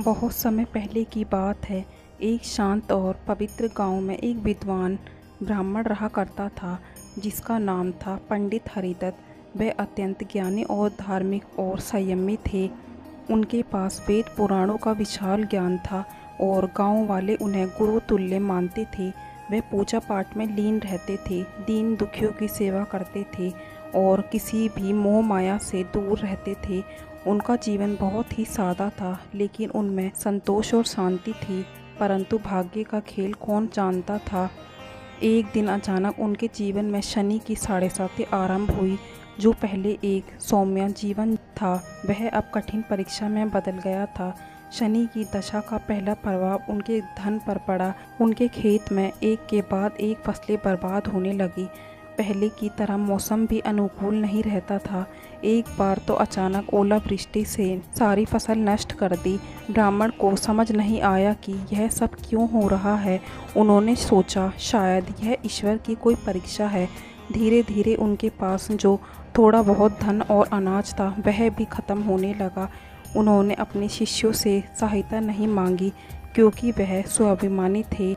बहुत समय पहले की बात है। एक शांत और पवित्र गांव में एक विद्वान ब्राह्मण रहा करता था जिसका नाम था पंडित हरिदत्त। वह अत्यंत ज्ञानी और धार्मिक और संयमी थे। उनके पास वेद पुराणों का विशाल ज्ञान था और गांव वाले उन्हें गुरु तुल्य मानते थे। वे पूजा पाठ में लीन रहते थे, दीन दुखियों की सेवा करते थे और किसी भी मोह माया से दूर रहते थे। उनका जीवन बहुत ही सादा था, लेकिन उनमें संतोष और शांति थी। परंतु भाग्य का खेल कौन जानता था। एक दिन अचानक उनके जीवन में शनि की साढ़े साती आरंभ हुई। जो पहले एक सौम्य जीवन था, वह अब कठिन परीक्षा में बदल गया था। शनि की दशा का पहला प्रभाव उनके धन पर पड़ा। उनके खेत में एक के बाद एक फसलें बर्बाद होने लगी। पहले की तरह मौसम भी अनुकूल नहीं रहता था। एक बार तो अचानक ओलावृष्टि से सारी फसल नष्ट कर दी। ब्राह्मण को समझ नहीं आया कि यह सब क्यों हो रहा है। उन्होंने सोचा शायद यह ईश्वर की कोई परीक्षा है। धीरे धीरे उनके पास जो थोड़ा बहुत धन और अनाज था वह भी खत्म होने लगा। उन्होंने अपने शिष्यों से सहायता नहीं मांगी क्योंकि वह स्वाभिमानी थे।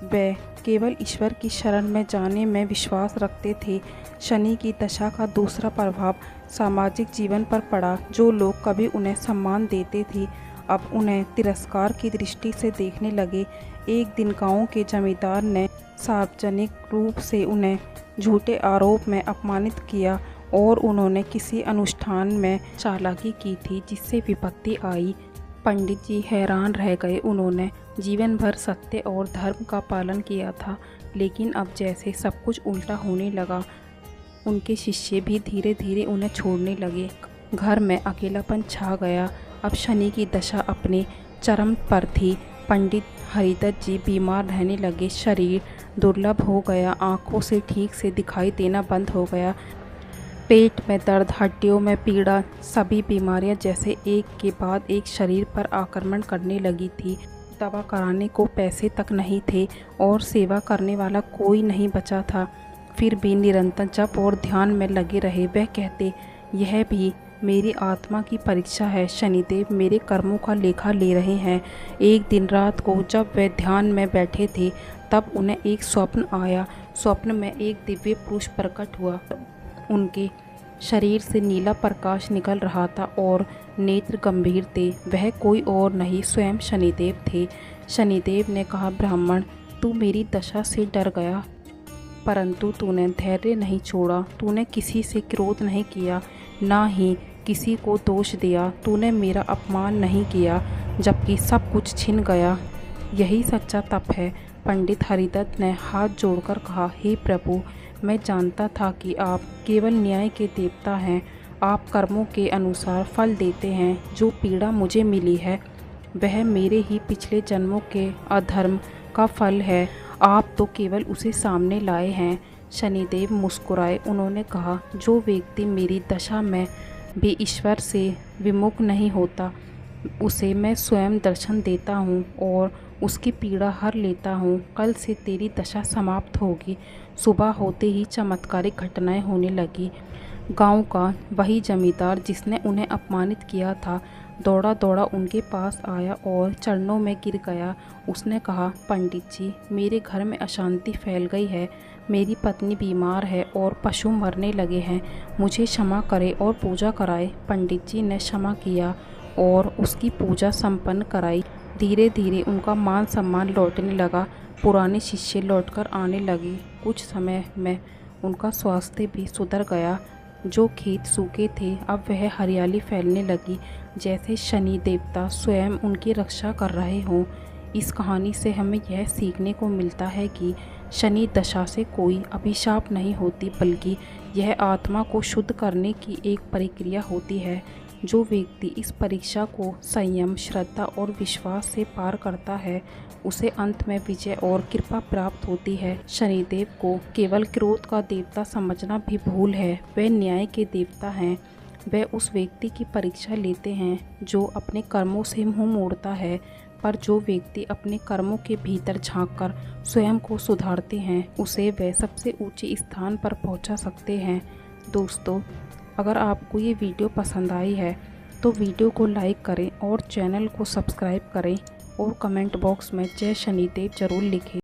वह केवल ईश्वर की शरण में जाने में विश्वास रखते थे। शनि की दशा का दूसरा प्रभाव सामाजिक जीवन पर पड़ा। जो लोग कभी उन्हें सम्मान देते थे, अब उन्हें तिरस्कार की दृष्टि से देखने लगे। एक दिन गांव के जमींदार ने सार्वजनिक रूप से उन्हें झूठे आरोप में अपमानित किया और उन्होंने किसी अनुष्ठान में चालाकी की थी जिससे विपत्ति आई। पंडित जी हैरान रह गए। उन्होंने जीवन भर सत्य और धर्म का पालन किया था, लेकिन अब जैसे सब कुछ उल्टा होने लगा। उनके शिष्य भी धीरे धीरे उन्हें छोड़ने लगे। घर में अकेलापन छा गया। अब शनि की दशा अपने चरम पर थी। पंडित हरिदत्त जी बीमार रहने लगे। शरीर दुर्बल हो गया, आंखों से ठीक से दिखाई देना बंद हो गया। पेट में दर्द, हड्डियों में पीड़ा, सभी बीमारियां जैसे एक के बाद एक शरीर पर आक्रमण करने लगी थी। दवा कराने को पैसे तक नहीं थे और सेवा करने वाला कोई नहीं बचा था। फिर भी निरंतर जप और ध्यान में लगे रहे। वह कहते, यह भी मेरी आत्मा की परीक्षा है। शनिदेव मेरे कर्मों का लेखा ले रहे हैं। एक दिन रात को जब वे ध्यान में बैठे थे, तब उन्हें एक स्वप्न आया। स्वप्न में एक दिव्य पुरुष प्रकट हुआ। उनके शरीर से नीला प्रकाश निकल रहा था और नेत्र गंभीर थे। वह कोई और नहीं, स्वयं शनिदेव थे। शनिदेव ने कहा, ब्राह्मण, तू मेरी दशा से डर गया, परंतु तूने धैर्य नहीं छोड़ा। तूने किसी से क्रोध नहीं किया, ना ही किसी को दोष दिया। तूने मेरा अपमान नहीं किया, जबकि सब कुछ छिन गया। यही सच्चा तप है। पंडित हरिदत्त ने हाथ जोड़कर कहा, हे प्रभु, मैं जानता था कि आप केवल न्याय के देवता हैं। आप कर्मों के अनुसार फल देते हैं। जो पीड़ा मुझे मिली है वह मेरे ही पिछले जन्मों के अधर्म का फल है। आप तो केवल उसे सामने लाए हैं। शनिदेव मुस्कुराए। उन्होंने कहा, जो व्यक्ति मेरी दशा में भी ईश्वर से विमुख नहीं होता, उसे मैं स्वयं दर्शन देता हूँ और उसकी पीड़ा हर लेता हूँ। कल से तेरी दशा समाप्त होगी। सुबह होते ही चमत्कारिक घटनाएं होने लगी। गांव का वही जमींदार जिसने उन्हें अपमानित किया था, दौड़ा दौड़ा उनके पास आया और चरणों में गिर गया। उसने कहा, पंडित जी, मेरे घर में अशांति फैल गई है। मेरी पत्नी बीमार है और पशु मरने लगे हैं। मुझे क्षमा करे और पूजा कराए। पंडित जी ने क्षमा किया और उसकी पूजा संपन्न कराई। धीरे धीरे उनका मान सम्मान लौटने लगा। पुराने शिष्य लौटकर आने लगे। कुछ समय में उनका स्वास्थ्य भी सुधर गया। जो खेत सूखे थे, अब वह हरियाली फैलने लगी, जैसे शनि देवता स्वयं उनकी रक्षा कर रहे हों। इस कहानी से हमें यह सीखने को मिलता है कि शनि दशा से कोई अभिशाप नहीं होती, बल्कि यह आत्मा को शुद्ध करने की एक प्रक्रिया होती है। जो व्यक्ति इस परीक्षा को संयम, श्रद्धा और विश्वास से पार करता है, उसे अंत में विजय और कृपा प्राप्त होती है। शनिदेव को केवल क्रोध का देवता समझना भी भूल है। वे न्याय के देवता हैं। वे उस व्यक्ति की परीक्षा लेते हैं जो अपने कर्मों से मुंह मोड़ता है, पर जो व्यक्ति अपने कर्मों के भीतर झांककर स्वयं को सुधारते हैं, उसे वे सबसे ऊंचे स्थान पर पहुंचा सकते हैं। दोस्तों, अगर आपको ये वीडियो पसंद आई है तो वीडियो को लाइक करें और चैनल को सब्सक्राइब करें और कमेंट बॉक्स में जय शनिदेव जरूर लिखें।